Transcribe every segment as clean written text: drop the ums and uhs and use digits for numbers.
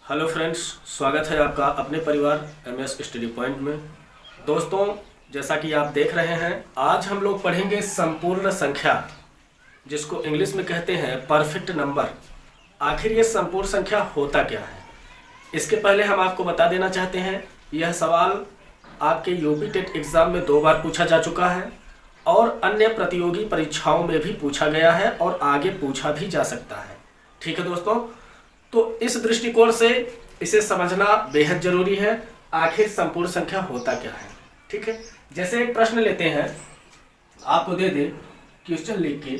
Hello friends, स्वागत है आपका अपने परिवार एमएस स्टडी पॉइंट में। दोस्तों, जैसा कि आप देख रहे हैं, आज हम लोग पढ़ेंगे संपूर्ण संख्या, जिसको इंग्लिश में कहते हैं परफेक्ट नंबर। आखिर ये संपूर्ण संख्या होता क्या है? इसके पहले हम आपको बता देना चाहते हैं, यह सवाल आपके यूपी टेट एग्ज़ाम में 2 बार पूछा जा चुका है और अन्य प्रतियोगी परीक्षाओं में भी पूछा गया है और आगे पूछा भी जा सकता है। ठीक है दोस्तों, तो इस दृष्टिकोण से इसे समझना बेहद जरूरी है। आखिर संपूर्ण संख्या होता क्या है? ठीक है, जैसे एक प्रश्न लेते हैं, आपको दे दे क्वेश्चन लिख के,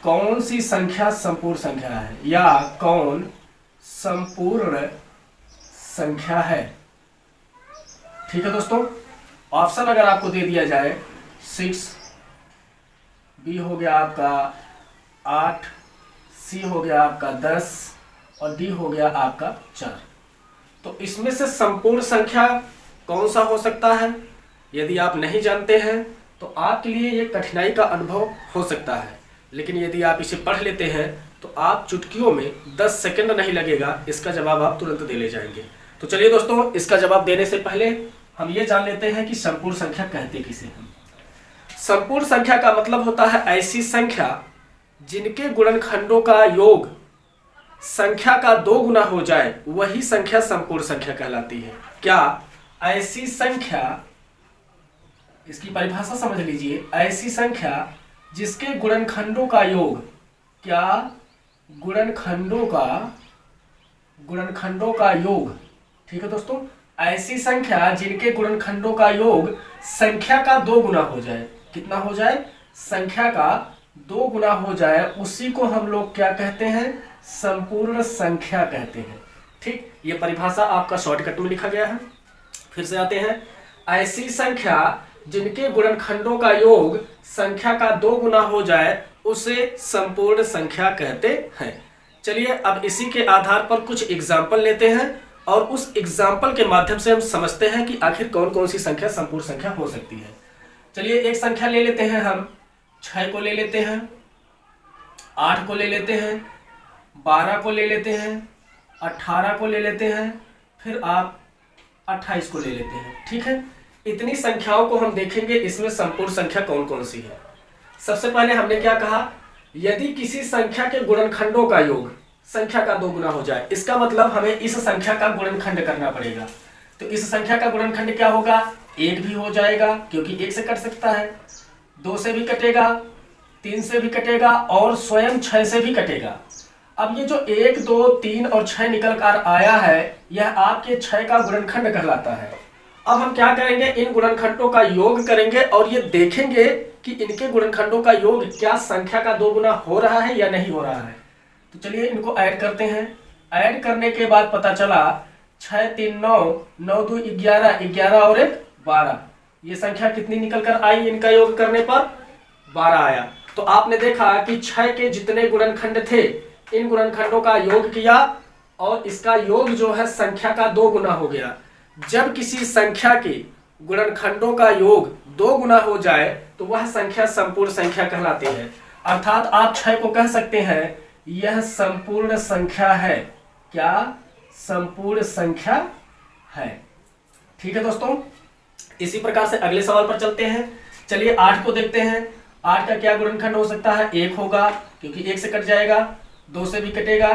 कौन सी संख्या संपूर्ण संख्या है या कौन संपूर्ण संख्या है। ठीक है दोस्तों, ऑप्शन अगर आपको दे दिया जाए 6, बी हो गया आपका 8, सी हो गया आपका 10 और डी हो गया आपका 4, तो इसमें से संपूर्ण संख्या कौन सा हो सकता है? यदि आप नहीं जानते हैं तो आपके लिए ये कठिनाई का अनुभव हो सकता है, लेकिन यदि आप इसे पढ़ लेते हैं तो आप चुटकियों में 10 सेकंड नहीं लगेगा, इसका जवाब आप तुरंत दे ले जाएंगे। तो चलिए दोस्तों, इसका जवाब देने से पहले हम ये जान लेते हैं कि संपूर्ण संख्या कहते किसे हैं। संपूर्ण संख्या का मतलब होता है ऐसी संख्या जिनके गुणनखंडों का योग संख्या का 2 गुना हो जाए, वही संख्या संपूर्ण संख्या कहलाती है। क्या ऐसी संख्या, इसकी परिभाषा समझ लीजिए, ऐसी संख्या जिसके गुणनखंडों का योग, क्या गुणनखंडों का योग, ठीक है दोस्तों, ऐसी संख्या जिनके गुणनखंडों का योग संख्या का 2 गुना हो जाए। कितना हो जाए? संख्या का 2 गुना हो जाए, उसी को हम लोग क्या कहते हैं? संपूर्ण संख्या कहते हैं। ठीक, ये परिभाषा आपका शॉर्टकट में लिखा गया है। फिर से आते हैं, ऐसी संख्या जिनके गुणनखंडों का योग संख्या का 2 गुना हो जाए, उसे संपूर्ण संख्या कहते हैं। चलिए अब इसी के आधार पर कुछ एग्जाम्पल लेते हैं और उस एग्जाम्पल के माध्यम से हम समझते हैं कि आखिर कौन कौन सी संख्या संपूर्ण संख्या हो सकती है। चलिए एक संख्या ले लेते हैं, हम 6 को ले लेते हैं, 8 को ले लेते हैं, 12 को ले लेते हैं, 18 को ले लेते हैं, फिर आप 28 को ले लेते हैं। ठीक है, इतनी संख्याओं को हम देखेंगे, इसमें संपूर्ण संख्या कौन कौन सी है। सबसे पहले हमने क्या कहा, यदि किसी संख्या के गुणनखंडों का योग संख्या का 2 गुना हो जाए, इसका मतलब हमें इस संख्या का गुणनखंड करना पड़ेगा। तो इस संख्या का गुणनखंड क्या होगा? 1 भी हो जाएगा, क्योंकि 1 से कट सकता है, 2 से भी कटेगा, 3 से भी कटेगा और स्वयं 6 से भी कटेगा। अब ये जो 1, 2, 3 और 6 निकल कर आया है, यह आपके 6 का गुणनखंड कहलाता है। अब हम क्या करेंगे, इन गुणनखंडों का योग करेंगे और ये देखेंगे कि इनके गुणनखंडों का योग क्या संख्या का 2 गुना हो रहा है या नहीं हो रहा है। तो चलिए इनको ऐड करते हैं। ऐड करने के बाद पता चला 6, 3, 9, 9, 2, 11, 11 और 1, 12। ये संख्या कितनी निकल कर आई? इनका योग करने पर 12 आया। तो आपने देखा कि 6 के जितने गुणनखंड थे, इन गुणनखंडों का योग किया और इसका योग जो है संख्या का 2 गुना हो गया। जब किसी संख्या के गुणनखंडों का योग 2 गुना हो जाए तो वह संख्या संपूर्ण संख्या कहलाती है। अर्थात आप 6 को कह सकते हैं यह संपूर्ण संख्या है। क्या? संपूर्ण संख्या है। ठीक है दोस्तों, इसी प्रकार से अगले सवाल पर चलते हैं। चलिए 8 को देखते हैं। 8 का क्या गुणनखंड हो सकता है? 1 होगा, क्योंकि 1 से कट जाएगा, 2 से भी कटेगा,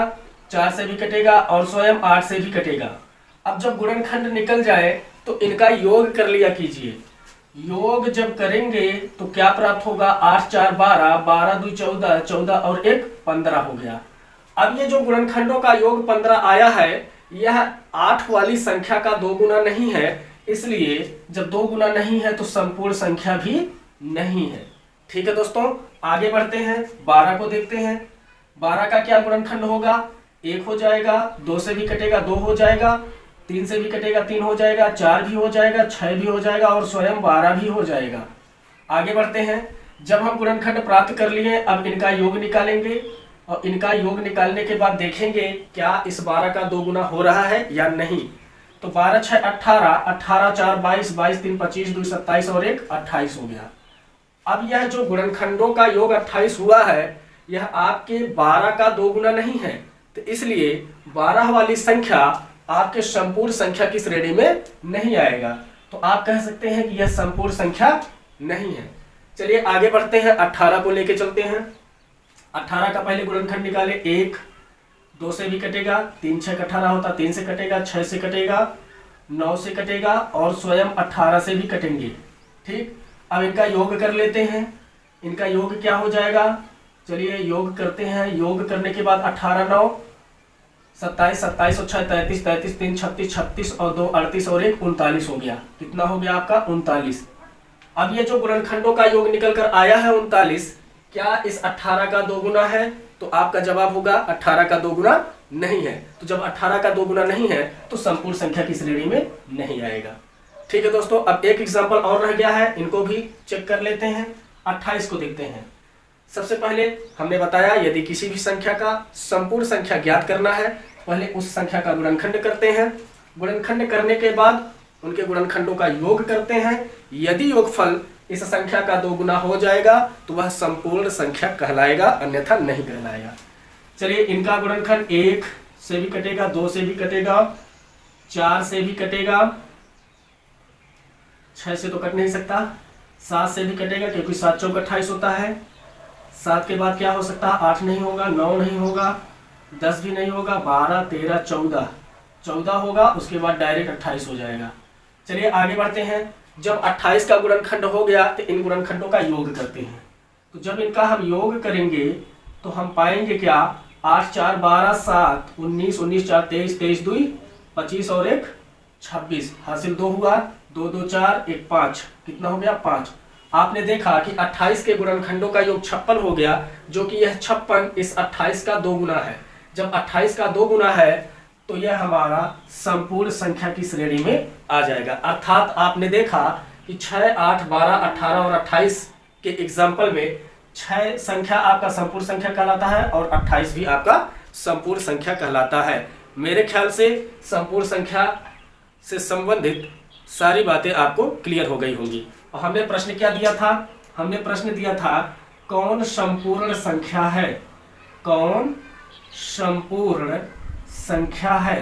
4 से भी कटेगा और स्वयं 8 से भी कटेगा। अब जब गुणनखंड निकल जाए तो इनका योग कर लिया कीजिए। योग जब करेंगे तो क्या प्राप्त होगा? 8, 4, 12, 12, 2, 14, 14 और 1, 15 हो गया। अब ये जो गुणनखंडों का योग 15 आया है, यह 8 वाली संख्या का 2 गुना नहीं है, इसलिए जब 2 गुना नहीं है तो संपूर्ण संख्या भी नहीं है। ठीक है दोस्तों, आगे बढ़ते हैं। 12 को देखते हैं। 12 का क्या गुणनखंड होगा? 1 हो जाएगा, 2 से भी कटेगा, 2 हो जाएगा, 3 से भी कटेगा, 3 हो जाएगा, 4 भी हो जाएगा, 6 भी हो जाएगा और स्वयं 12 भी हो जाएगा। आगे बढ़ते हैं। जब हम गुणनखंड प्राप्त कर लिए, अब इनका योग निकालेंगे और इनका योग निकालने के बाद देखेंगे क्या इस 12 का 2 गुना हो रहा है या नहीं। तो 12, 6, 18, 18, 4, 22, 22, 3, 25, 2, 27 और 1, 28 हो गया। अब यह जो गुणनखंडों का योग 28 हुआ है, यह आपके 12 का 2 गुना नहीं है, तो इसलिए 12 वाली संख्या आपके संपूर्ण संख्या की श्रेणी में नहीं आएगा। तो आप कह सकते हैं कि यह संपूर्ण संख्या नहीं है। चलिए आगे बढ़ते हैं, 18 को लेके चलते हैं। 18 का पहले गुणनखंड निकाले, 1 2 से भी कटेगा, 3 6 18 होता, 3 से कटेगा, 6 से कटेगा, 9 से कटेगा और स्वयं 18 से भी कटेंगे। ठीक, अब इनका योग कर लेते हैं। इनका योग क्या हो जाएगा, चलिए योग करते हैं। योग करने के बाद 18 9 27, 27 और 6 33, 33 3 36, 36 और 2 38 और 1 39 हो गया। कितना हो गया आपका 39। अब ये जो गुणनखंडों का योग निकल कर आया है 39, क्या इस 18 का 2 गुना है? तो आपका जवाब होगा 18 का 2 गुना नहीं है। तो जब 18 का 2 गुना नहीं है तो संपूर्ण संख्या की श्रेणी में नहीं आएगा। ठीक है दोस्तों, अब एक एग्जाम्पल और रह गया है, इनको भी चेक कर लेते हैं। 28 को देखते हैं। सबसे पहले हमने बताया यदि किसी भी संख्या का संपूर्ण संख्या ज्ञात करना है, पहले उस संख्या का गुणनखंड करते हैं। गुणनखंड करने के बाद उनके गुणनखंडों का योग करते हैं। यदि योगफल इस संख्या का 2 गुना हो जाएगा तो वह संपूर्ण संख्या कहलाएगा, अन्यथा नहीं कहलाएगा। चलिए इनका गुणनखंड 1 से भी कटेगा, 2 से भी कटेगा, 4 से भी कटेगा, 6 से तो कट नहीं सकता, 7 से भी कटेगा क्योंकि 7 चौक 28 होता है। 7 के बाद क्या हो सकता है, 8 नहीं होगा, 9 नहीं होगा, 10 भी नहीं होगा, 12 13 14 होगा, उसके बाद डायरेक्ट 28 हो जाएगा। चलिए आगे बढ़ते हैं। जब 28 का गुणनखंड हो गया तो इन गुणनखंडों का योग करते हैं। तो जब इनका हम योग करेंगे तो हम पाएंगे क्या, 8 4 12 7 19 19 4 23 23 2 25 और 1 26, हासिल 2 हुआ, 2 2 4 1 5, कितना हो गया 5। आपने देखा कि 28 के गुणनखंडों का योग 56 हो गया, जो कि यह 56 इस 28 का 2 गुना है। जब 28 का 2 गुना है तो यह हमारा संपूर्ण संख्या की श्रेणी में आ जाएगा। अर्थात आपने देखा कि 6 8 12 18 और 28 के एग्जाम्पल में 6 संख्या आपका संपूर्ण संख्या कहलाता है और 28 भी आपका संपूर्ण संख्या कहलाता है। मेरे ख्याल से संपूर्ण संख्या से संबंधित सारी बातें आपको क्लियर हो गई होंगी। और हमने प्रश्न क्या दिया था, हमने प्रश्न दिया था कौन संपूर्ण संख्या है, कौन संपूर्ण संख्या है।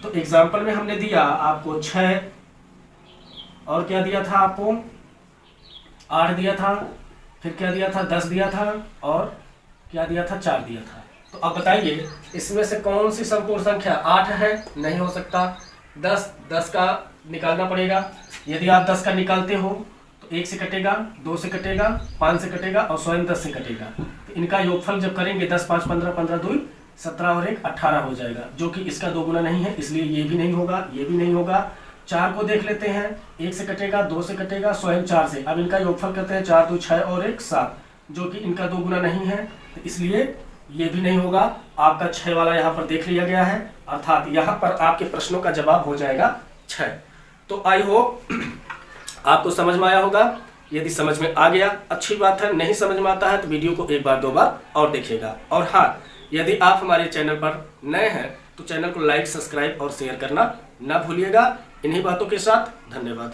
तो एग्जाम्पल में हमने दिया आपको 6 और क्या दिया था, आपको 8 दिया था, फिर क्या दिया था 10 दिया था और क्या दिया था 4 दिया था। तो अब बताइए इसमें से कौन सी संपूर्ण संख्या, 8 है, नहीं हो सकता, 10 का निकालना पड़ेगा। यदि आप 10 का निकालते हो तो 1 से कटेगा, 2 से कटेगा, 5 से कटेगा और स्वयं 10 से कटेगा। तो इनका योगफल जब करेंगे 10 5 15 15 2 17 और 1 18 हो जाएगा, जो कि इसका 2 गुना नहीं है, इसलिए ये भी नहीं होगा, ये भी नहीं होगा। 4 को देख लेते हैं, 1 से कटेगा, 2 से कटेगा, स्वयं 4 से। अब इनका योगफल करते हैं, 4 2 6 और 1 7, जो कि इनका 2 गुना नहीं है, तो इसलिए ये भी नहीं होगा। आपका 6 वाला यहाँ पर देख लिया गया है, अर्थात यहाँ पर आपके प्रश्नों का जवाब हो जाएगा 6। तो आई होप आपको समझ में आया होगा। यदि समझ में आ गया अच्छी बात है, नहीं समझ में आता है तो वीडियो को 1 बार 2 बार और देखिएगा। और हाँ, यदि आप हमारे चैनल पर नए हैं तो चैनल को लाइक सब्सक्राइब और शेयर करना ना भूलिएगा। इन्हीं बातों के साथ धन्यवाद।